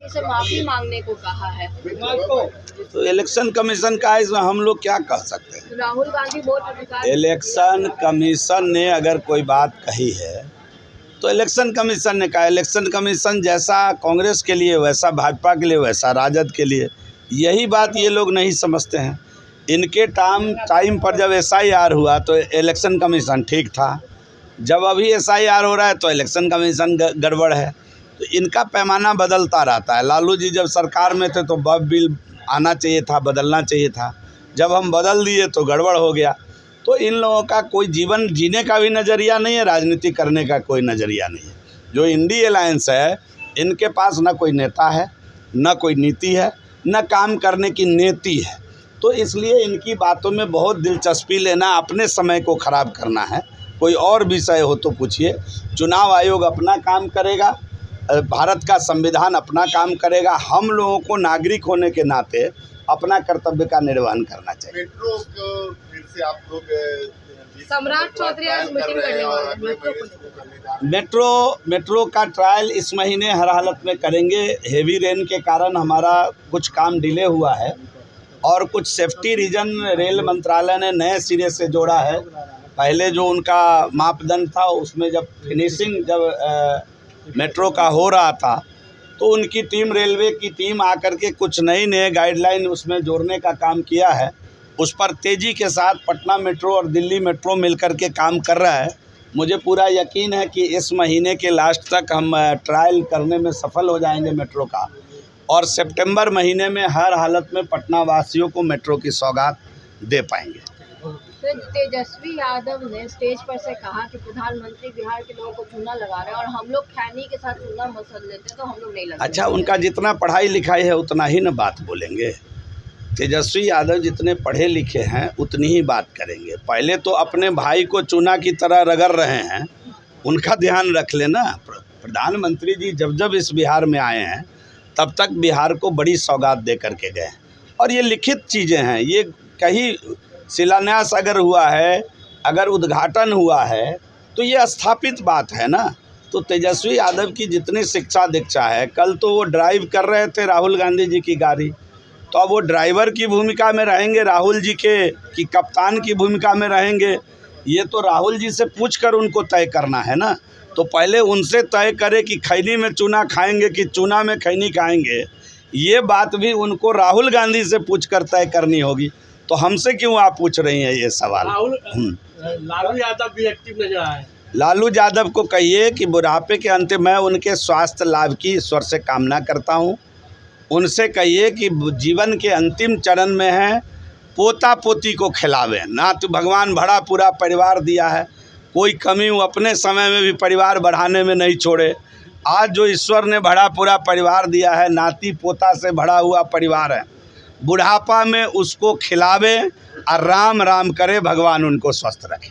से माफी मांगने को कहा है। तो इलेक्शन कमीशन का इसमें हम लोग क्या कह सकते हैं। Rahul Gandhi vote election commission ने अगर कोई बात कही है तो इलेक्शन कमीशन ने कहा। इलेक्शन कमीशन जैसा कांग्रेस के लिए वैसा भाजपा के लिए वैसा राजद के लिए। यही बात ये लोग नहीं समझते हैं। इनके टाइम पर जब SIR हुआ तो इलेक्शन कमीशन ठीक था, जब अभी SIR हो रहा है तो इलेक्शन कमीशन गड़बड़ है। तो इनका पैमाना बदलता रहता है। लालू जी जब सरकार में थे तो बब बिल आना चाहिए था, बदलना चाहिए था, जब हम बदल दिए तो गड़बड़ हो गया। तो इन लोगों का कोई जीवन जीने का भी नज़रिया नहीं है, राजनीति करने का कोई नज़रिया नहीं है। जो इंडी अलायंस है इनके पास न कोई नेता है, न कोई नीति है, न काम करने की नीति है। तो इसलिए इनकी बातों में बहुत दिलचस्पी लेना अपने समय को ख़राब करना है। कोई और विषय हो तो पूछिए। चुनाव आयोग अपना काम करेगा, भारत का संविधान अपना काम करेगा। हम लोगों को नागरिक होने के नाते अपना कर्तव्य का निर्वहन करना चाहिए। मेट्रो को फिर से आप लोग सम्राट चौधरी आज मीटिंग करने वाले हैं। मेट्रो का ट्रायल इस महीने हर हालत में करेंगे। हेवी रेन के कारण हमारा कुछ काम डिले हुआ है और कुछ सेफ्टी रीजन रेल मंत्रालय ने नए सिरे से जोड़ा है। पहले जो उनका मापदंड था उसमें जब फिनिशिंग मेट्रो का हो रहा था तो उनकी टीम, रेलवे की टीम आकर के कुछ नए गाइडलाइन उसमें जोड़ने का काम किया है। उस पर तेज़ी के साथ पटना मेट्रो और दिल्ली मेट्रो मिलकर के काम कर रहा है। मुझे पूरा यकीन है कि इस महीने के लास्ट तक हम ट्रायल करने में सफल हो जाएंगे मेट्रो का, और सितंबर महीने में हर हालत में पटना वासियों को मेट्रो की सौगात दे पाएंगे। तो तेजस्वी यादव ने स्टेज पर से कहा कि प्रधानमंत्री बिहार के लोगों को चूना लगा रहे हैं और हम लोग खैनी के साथ चूना मसल लेते हैं तो हम लोग नहीं लगाते। अच्छा, उनका जितना पढ़ाई लिखाई है उतना ही ना बात बोलेंगे। तेजस्वी यादव जितने पढ़े लिखे हैं उतनी ही बात करेंगे। पहले तो अपने भाई को चूना की तरह रगड़ रहे हैं, उनका ध्यान रख लेना। प्रधानमंत्री जी जब इस बिहार में आए हैं तब तक बिहार को बड़ी सौगात दे करके गए हैं और ये लिखित चीज़ें हैं। ये कहीं शिलान्यास अगर हुआ है, अगर उद्घाटन हुआ है तो ये स्थापित बात है ना। तो तेजस्वी यादव की जितनी शिक्षा दीक्षा है, कल तो वो ड्राइव कर रहे थे राहुल गांधी जी की गाड़ी, तो अब वो ड्राइवर की भूमिका में रहेंगे राहुल जी के कि कप्तान की भूमिका में रहेंगे, ये तो राहुल जी से पूछकर उनको तय करना है ना। तो पहले उनसे तय करे कि खैनी में चूना खाएंगे कि चूना में खैनी खाएंगे। ये बात भी उनको राहुल गांधी से पूछकर तय करनी होगी। तो हमसे क्यों आप पूछ रही हैं ये सवाल। लालू यादव भी एक्टिव नजर आए। लालू यादव को कहिए कि बुढ़ापे के अंत में उनके स्वास्थ्य लाभ की ईश्वर से कामना करता हूं। उनसे कहिए कि जीवन के अंतिम चरण में है, पोता पोती को खिलावें ना। तो भगवान बड़ा पूरा परिवार दिया है, कोई कमी वो अपने समय में भी परिवार बढ़ाने में नहीं छोड़े। आज जो ईश्वर ने बड़ा पूरा परिवार दिया है, नाती पोता से भरा हुआ परिवार है, बुढ़ापा में उसको खिलावे और राम राम करे, भगवान उनको स्वस्थ रखे।